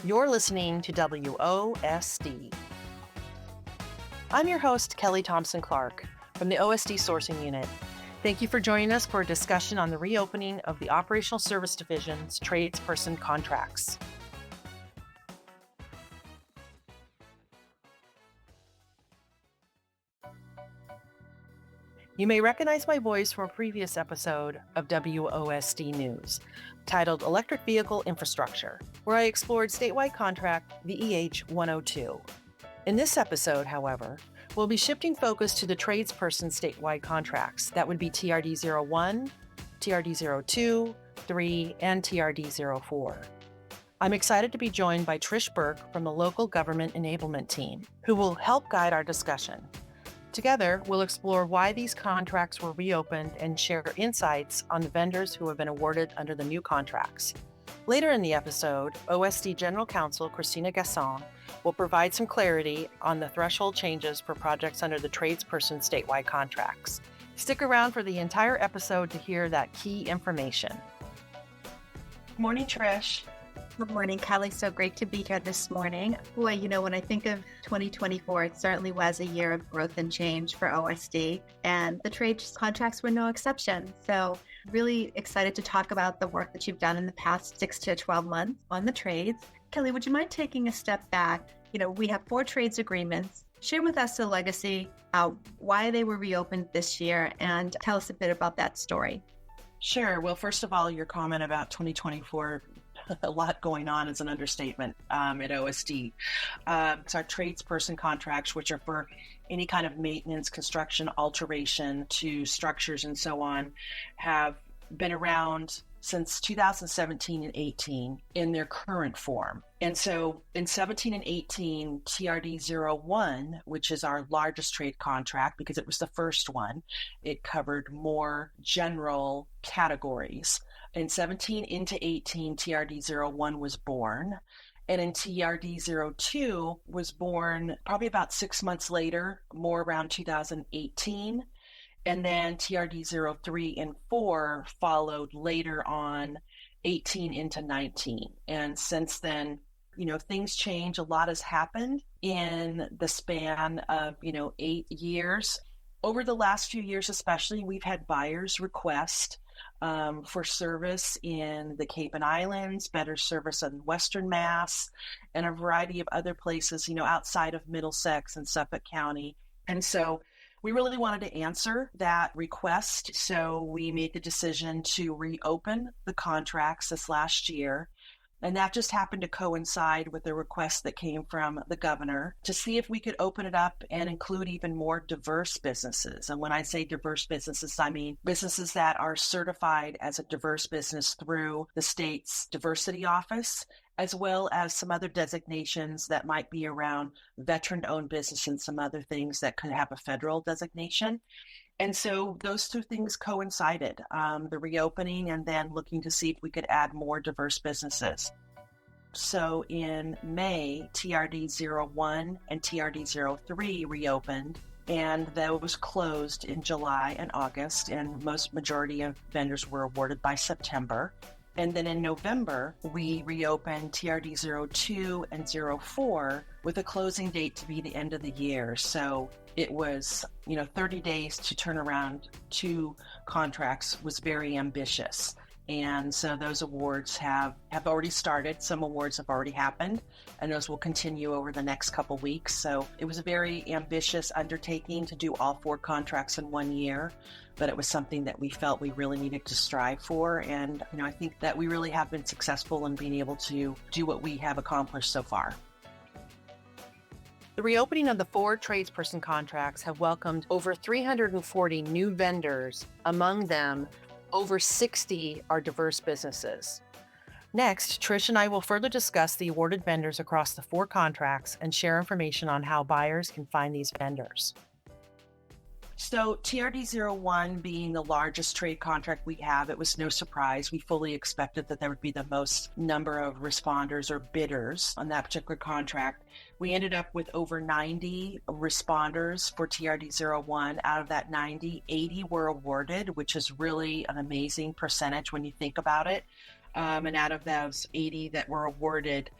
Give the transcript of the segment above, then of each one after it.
You're listening to WOSD. I'm your host, Kelly Thompson Clark, from the OSD Sourcing Unit. Thank you for joining us for a discussion on the reopening of the Operational Service Division's Tradesperson Contracts. You may recognize my voice from a previous episode of WOSD News, titled Electric Vehicle Infrastructure, where I explored statewide contract VEH 102. In this episode, however, we'll be shifting focus to the Tradespersons Statewide Contracts. That would be TRD01, TRD02, 3, and TRD04. I'm excited to be joined by Trish Burke from the local government enablement team, who will help guide our discussion. Together, we'll explore why these contracts were reopened and share insights on the vendors who have been awarded under the new contracts. Later in the episode, OSD General Counsel Kristina Gasson will provide some clarity on the threshold changes for projects under the Tradespersons Statewide Contracts. Stick around for the entire episode to hear that key information. Good morning, Trish. Good morning, Kelly. So great to be here this morning. Boy, when I think of 2024, it certainly was a year of growth and change for OSD, and the trade contracts were no exception. So really excited to talk about the work that you've done in the past 6 to 12 months on the trades. Kelly, would you mind taking a step back? We have 4 trades agreements. Share with us the legacy, why they were reopened this year, and tell us a bit about that story. Sure. Well, first of all, your comment about 2024, a lot going on is an understatement at OSD. It's our tradesperson contracts, which are for any kind of maintenance, construction, alteration to structures and so on, have been around since 2017 and 18 in their current form. And so in 17 and 18, TRD01, which is our largest trade contract because it was the first one, it covered more general categories. In 17 into 18, TRD01 was born. And in TRD02 was born probably about 6 months later, more around 2018. And then TRD03 and 4 followed later on, 18 into 19. And since then, things change. A lot has happened in the span of, 8 years. Over the last few years especially, we've had buyers request for service in the Cape and Islands, better service in Western Mass, and a variety of other places, outside of Middlesex and Suffolk County. And so we really wanted to answer that request. So we made the decision to reopen the contracts this last year. And that just happened to coincide with the request that came from the governor to see if we could open it up and include even more diverse businesses. And when I say diverse businesses, I mean businesses that are certified as a diverse business through the state's diversity office, as well as some other designations that might be around veteran-owned business and some other things that could have a federal designation. And so those two things coincided, the reopening and then looking to see if we could add more diverse businesses. So in May, TRD01 and TRD03 reopened, and those closed in July and August, and majority of vendors were awarded by September. And then in November, we reopened TRD02 and 04 with a closing date to be the end of the year. So it was, 30 days to turn around 2 contracts was very ambitious. And so those awards have already started. Some awards have already happened, and those will continue over the next couple weeks. So it was a very ambitious undertaking to do all 4 contracts in 1 year, but it was something that we felt we really needed to strive for. And, I think that we really have been successful in being able to do what we have accomplished so far. The reopening of the 4 tradesperson contracts have welcomed over 340 new vendors. Among them, over 60 are diverse businesses. Next, Trish and I will further discuss the awarded vendors across the 4 contracts and share information on how buyers can find these vendors. So TRD01 being the largest trade contract we have, it was no surprise. We fully expected that there would be the most number of responders or bidders on that particular contract. We ended up with over 90 responders for TRD01. Out of that 90, 80 were awarded, which is really an amazing percentage when you think about it. And out of those 80 that were awarded,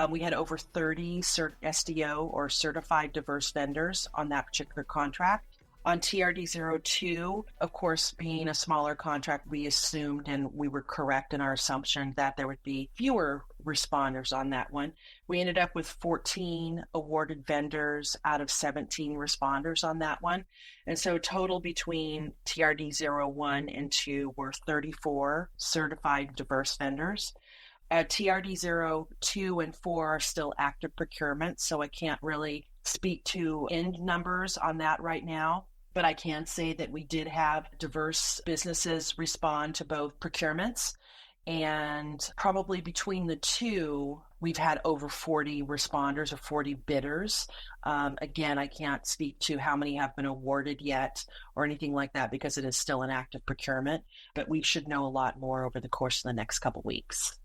we had over 30 SDO or certified diverse vendors on that particular contract. On TRD02, of course, being a smaller contract, we assumed, and we were correct in our assumption, that there would be fewer responders on that one. We ended up with 14 awarded vendors out of 17 responders on that one. And so total between TRD01 and 2 were 34 certified diverse vendors. TRD02 and 4 are still active procurement, so I can't really speak to end numbers on that right now. But I can say that we did have diverse businesses respond to both procurements. And probably between the two, we've had over 40 responders or 40 bidders. Again, I can't speak to how many have been awarded yet or anything like that because it is still an active procurement. But we should know a lot more over the course of the next couple of weeks.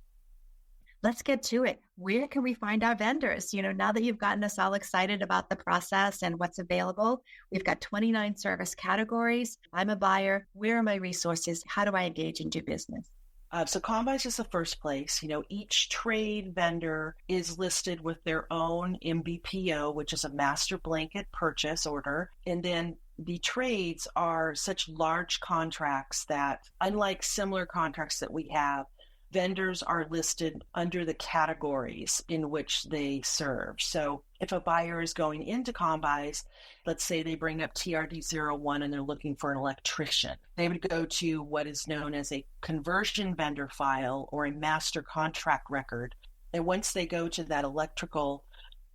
Let's get to it. Where can we find our vendors? Now that you've gotten us all excited about the process and what's available, we've got 29 service categories. I'm a buyer. Where are my resources? How do I engage and do business? So Combines is the first place. Each trade vendor is listed with their own MBPO, which is a master blanket purchase order. And then the trades are such large contracts that, unlike similar contracts that we have, vendors are listed under the categories in which they serve. So if a buyer is going into Combines, let's say they bring up TRD01 and they're looking for an electrician, they would go to what is known as a conversion vendor file or a master contract record. And once they go to that electrical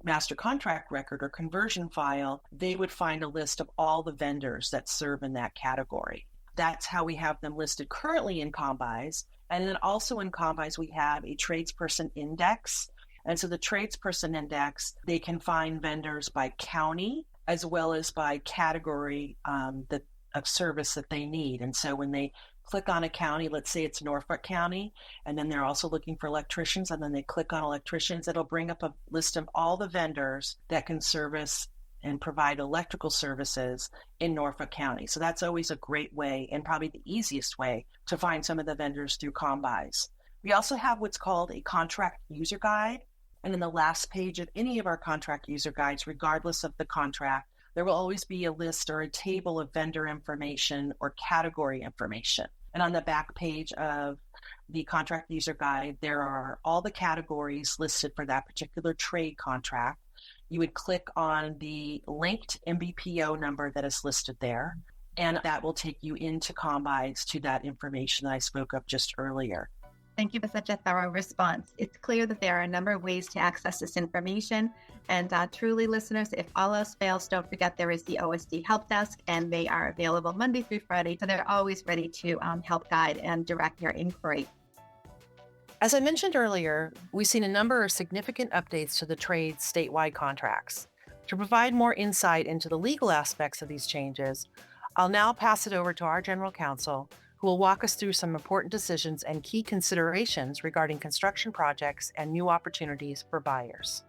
master contract record or conversion file, they would find a list of all the vendors that serve in that category. That's how we have them listed currently in Combines. And then also in Combines, we have a tradesperson index. And so the tradesperson index, they can find vendors by county as well as by category of service that they need. And so when they click on a county, let's say it's Norfolk County, and then they're also looking for electricians, and then they click on electricians, it'll bring up a list of all the vendors that can service and provide electrical services in Norfolk County. So that's always a great way and probably the easiest way to find some of the vendors through Combines. We also have what's called a contract user guide. And in the last page of any of our contract user guides, regardless of the contract, there will always be a list or a table of vendor information or category information. And on the back page of the contract user guide, there are all the categories listed for that particular trade contract. You would click on the linked MBPO number that is listed there, and that will take you into Combines to that information that I spoke of just earlier. Thank you for such a thorough response. It's clear that there are a number of ways to access this information. And truly, listeners, if all else fails, don't forget there is the OSD Help Desk, and they are available Monday through Friday. So they're always ready to help guide and direct your inquiry. As I mentioned earlier, we've seen a number of significant updates to the Trades statewide contracts. To provide more insight into the legal aspects of these changes, I'll now pass it over to our General Counsel, who will walk us through some important decisions and key considerations regarding construction projects and new opportunities for buyers.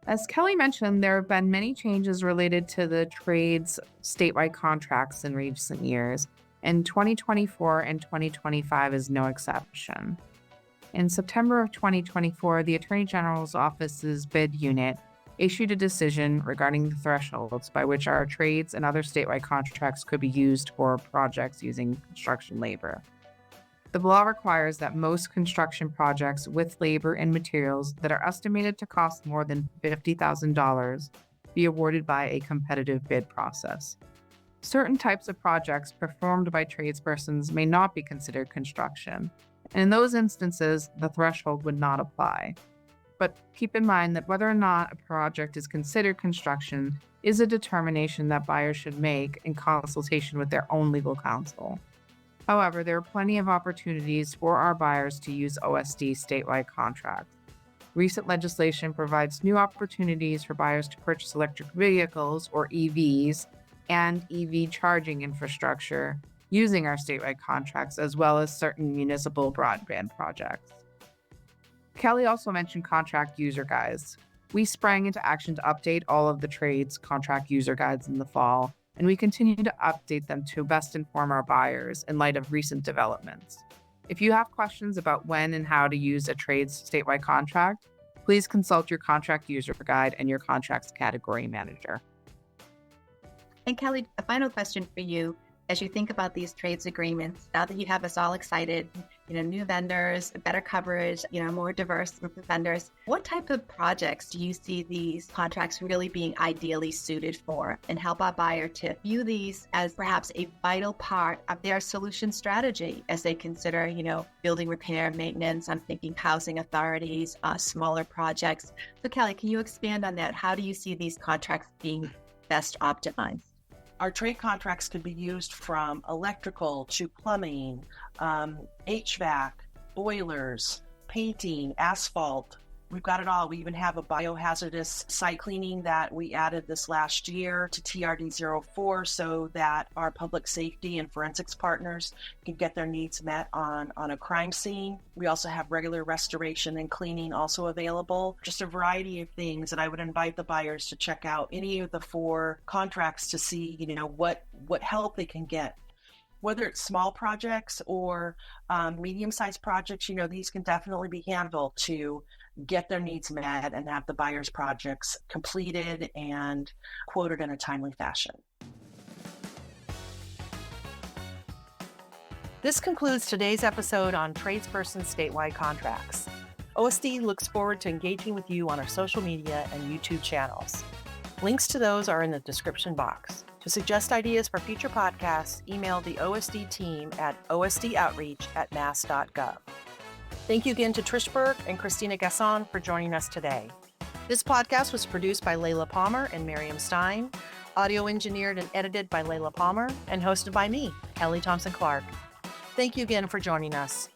As Kelly mentioned, there have been many changes related to the Trades statewide contracts in recent years, and 2024 and 2025 is no exception. In September of 2024, the Attorney General's Office's bid unit issued a decision regarding the thresholds by which our trades and other statewide contracts could be used for projects using construction labor. The law requires that most construction projects with labor and materials that are estimated to cost more than $50,000 be awarded by a competitive bid process. Certain types of projects performed by tradespersons may not be considered construction, and in those instances, the threshold would not apply. But keep in mind that whether or not a project is considered construction is a determination that buyers should make in consultation with their own legal counsel. However, there are plenty of opportunities for our buyers to use OSD statewide contracts. Recent legislation provides new opportunities for buyers to purchase electric vehicles, or EVs, and EV charging infrastructure using our statewide contracts, as well as certain municipal broadband projects. Kelly also mentioned contract user guides. We sprang into action to update all of the trades contract user guides in the fall, and we continue to update them to best inform our buyers in light of recent developments. If you have questions about when and how to use a trades statewide contract, please consult your contract user guide and your contracts category manager. And Kelly, a final question for you. As you think about these trades agreements, now that you have us all excited, new vendors, better coverage, more diverse group of vendors, what type of projects do you see these contracts really being ideally suited for, and help our buyer to view these as perhaps a vital part of their solution strategy as they consider, building repair, maintenance? I'm thinking housing authorities, smaller projects. So Kelly, can you expand on that? How do you see these contracts being best optimized? Our trade contracts could be used from electrical to plumbing, HVAC, boilers, painting, asphalt. We've got it all. We even have a biohazardous site cleaning that we added this last year to TRD04 so that our public safety and forensics partners can get their needs met on a crime scene. We also have regular restoration and cleaning also available. Just a variety of things, and I would invite the buyers to check out any of the 4 contracts to see, what help they can get. Whether it's small projects or medium-sized projects, these can definitely be handled to get their needs met and have the buyer's projects completed and quoted in a timely fashion. This concludes today's episode on Tradespersons Statewide Contracts. OSD looks forward to engaging with you on our social media and YouTube channels. Links to those are in the description box. To suggest ideas for future podcasts, email the OSD team at osdoutreach@mass.gov. Thank you again to Trish Burke and Kristina Gasson for joining us today. This podcast was produced by Layla Palmer and Miriam Stein, audio engineered and edited by Layla Palmer, and hosted by me, Kelly Thompson Clark. Thank you again for joining us.